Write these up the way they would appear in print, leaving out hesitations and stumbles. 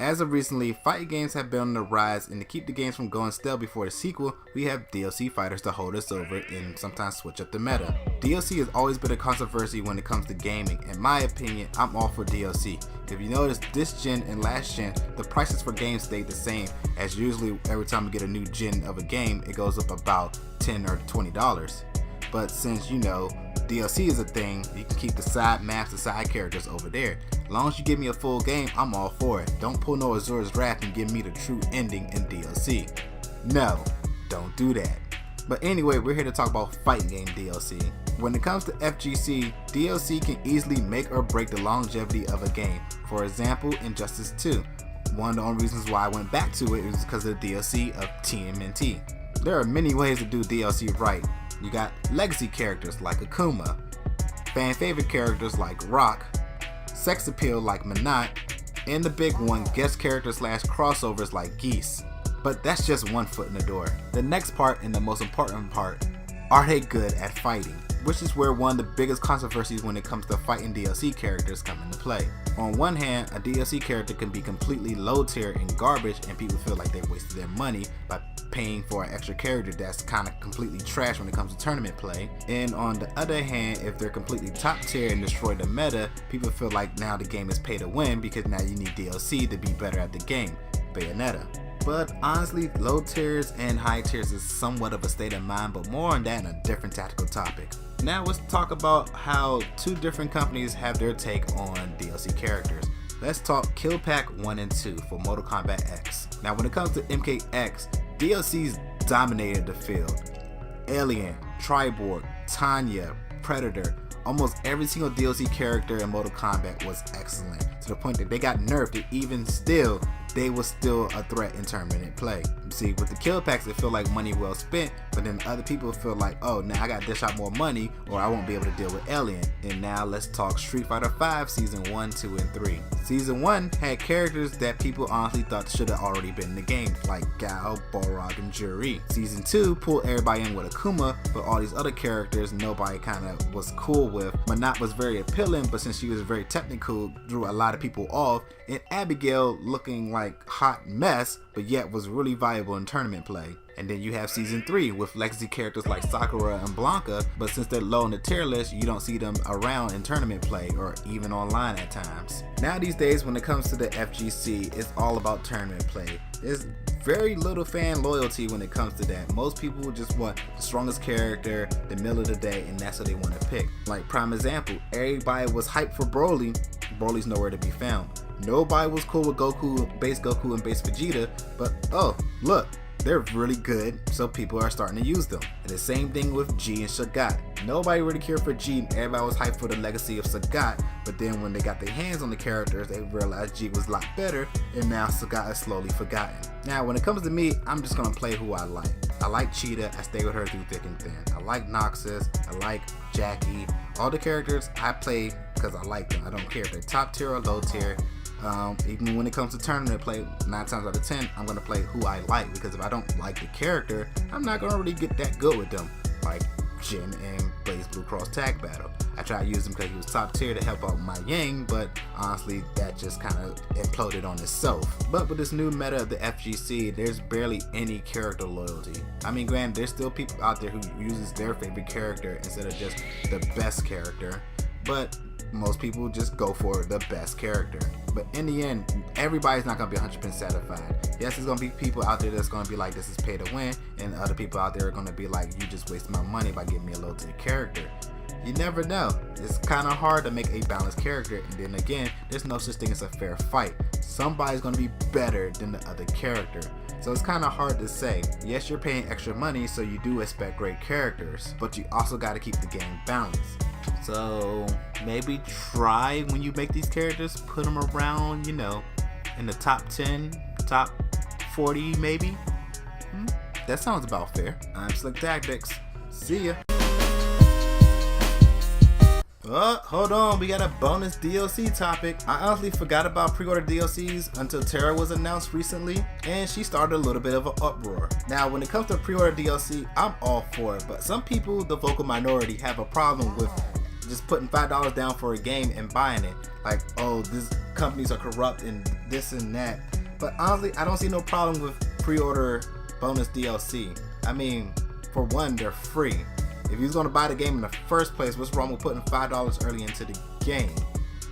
As of recently, fighting games have been on the rise, and to keep the games from going stale before the sequel, we have DLC fighters to hold us over and sometimes switch up the meta. DLC has always been a controversy when it comes to gaming. In my opinion, I'm all for DLC. If you notice, this gen and last gen, the prices for games stayed the same, as usually every time we get a new gen of a game, it goes up about $10 or $20. But since DLC is a thing, you can keep the side maps, the side characters over there. As long as you give me a full game, I'm all for it. Don't pull no Azura's Wrath and give me the true ending in DLC. No, don't do that. But anyway, we're here to talk about fighting game DLC. When it comes to FGC, DLC can easily make or break the longevity of a game. For example, Injustice 2. One of the only reasons why I went back to it is because of the DLC of TMNT. There are many ways to do DLC right. You got legacy characters like Akuma, fan favorite characters like Rock, sex appeal like Minot, and the big one, guest characters / crossovers like Geese. But that's just one foot in the door. The next part, and the most important part, are they good at fighting? Which is where one of the biggest controversies when it comes to fighting DLC characters come into play. On one hand, a DLC character can be completely low tier and garbage, and people feel like they wasted their money by paying for an extra character that's kind of completely trash when it comes to tournament play. And on the other hand, if they're completely top tier and destroy the meta, people feel like now the game is pay to win because now you need DLC to be better at the game. Bayonetta. But honestly, low tiers and high tiers is somewhat of a state of mind, but more on that in a different tactical topic. Now let's talk about how two different companies have their take on DLC characters. Let's talk Kill Pack 1 and 2 for Mortal Kombat X. Now when it comes to MKX, DLCs dominated the field. Alien, Triborg, Tanya, Predator, almost every single DLC character in Mortal Kombat was excellent, to the point that they got nerfed, and even still, they was still a threat in tournament play. See, with the kill packs, it feel like money well spent, but then other people feel like, oh, now I gotta dish out more money or I won't be able to deal with Alien. And now let's talk Street Fighter V Season 1, 2, and 3. Season 1 had characters that people honestly thought should have already been in the game, like Gao, Balrog, and Juri. Season 2 pulled everybody in with Akuma, but all these other characters nobody kind of was cool with. Minot was very appealing, but since she was very technical, drew a lot of people off, and Abigail looking like hot mess, but yet was really viable in tournament play. And then you have Season 3 with legacy characters like Sakura and Blanca, but since they're low on the tier list, you don't see them around in tournament play or even online at times. Now these days, when it comes to the FGC, it's all about tournament play. There's very little fan loyalty when it comes to that. Most people just want the strongest character, the middle of the day, and that's what they want to pick. Like prime example, everybody was hyped for Broly. Broly's nowhere to be found. Nobody was cool with base Goku and base Vegeta, but oh, look, they're really good, so people are starting to use them. And the same thing with G and Sagat. Nobody really cared for G, and everybody was hyped for the legacy of Sagat, but then when they got their hands on the characters, they realized G was a lot better, and now Sagat is slowly forgotten. Now when it comes to me, I'm just gonna play who I like. I like Cheetah, I stay with her through thick and thin. I like Noxus, I like Jackie. All the characters I play because I like them. I don't care if they're top tier or low tier. Even when it comes to tournament play, 9 times out of 10, I'm going to play who I like, because if I don't like the character, I'm not going to really get that good with them. Like Jin and Blaze Blue Cross Tag Battle. I tried to use him because he was top tier to help out my Yang, but honestly, that just kind of imploded on itself. But with this new meta of the FGC, there's barely any character loyalty. I mean, granted, there's still people out there who uses their favorite character instead of just the best character, but most people just go for the best character. But in the end, everybody's not going to be 100% satisfied. Yes, there's going to be people out there that's going to be like, this is pay to win, and other people out there are going to be like, you just wasted my money by giving me a low tier character. You never know. It's kind of hard to make a balanced character, and then again, there's no such thing as a fair fight. Somebody's going to be better than the other character. So it's kind of hard to say. Yes, you're paying extra money, so you do expect great characters, but you also got to keep the game balanced. So maybe try, when you make these characters, put them around, in the top 10, top 40 maybe. That sounds about fair. I'm Slick Tactics. See ya. Oh, hold on, we got a bonus DLC topic. I honestly forgot about pre-order DLCs until Terra was announced recently, and she started a little bit of an uproar. Now, when it comes to pre-order DLC, I'm all for it, but some people, the vocal minority, have a problem with just putting $5 down for a game and buying it. Like, oh, these companies are corrupt and this and that. But honestly, I don't see no problem with pre-order bonus DLC. I mean, for one, they're free. If you was going to buy the game in the first place, what's wrong with putting $5 early into the game?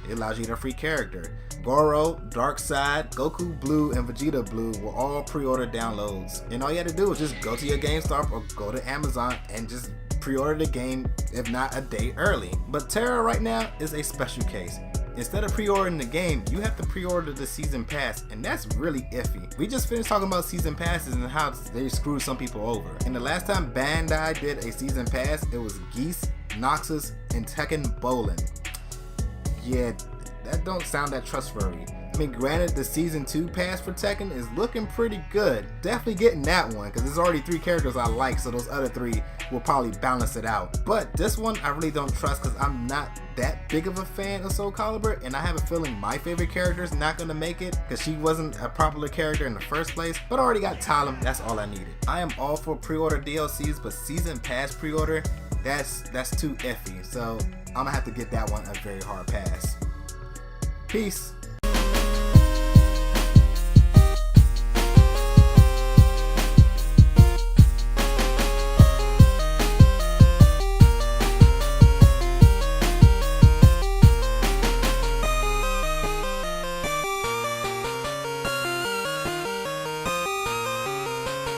It allows you to get a free character. Goro, Darkseid, Goku Blue, and Vegeta Blue were all pre-order downloads. And all you had to do was just go to your GameStop or go to Amazon and just pre-order the game, if not a day early. But Terra right now is a special case. Instead of pre-ordering the game, you have to pre-order the season pass, and that's really iffy. We just finished talking about season passes and how they screwed some people over. And the last time Bandai did a season pass, it was Geese, Noxus, and Tekken Bowling. Yeah, that don't sound that trustworthy. I mean, granted, the season 2 pass for Tekken is looking pretty good. Definitely getting that one, because there's already 3 characters I like, so those other 3 will probably balance it out. But this one I really don't trust, because I'm not that big of a fan of Soul Calibur, and I have a feeling my favorite character is not going to make it, because she wasn't a popular character in the first place. But I already got Talon, that's all I needed. I am all for pre-order DLCs, but season pass pre-order, that's too iffy. So I'm going to have to get that one a very hard pass. Peace.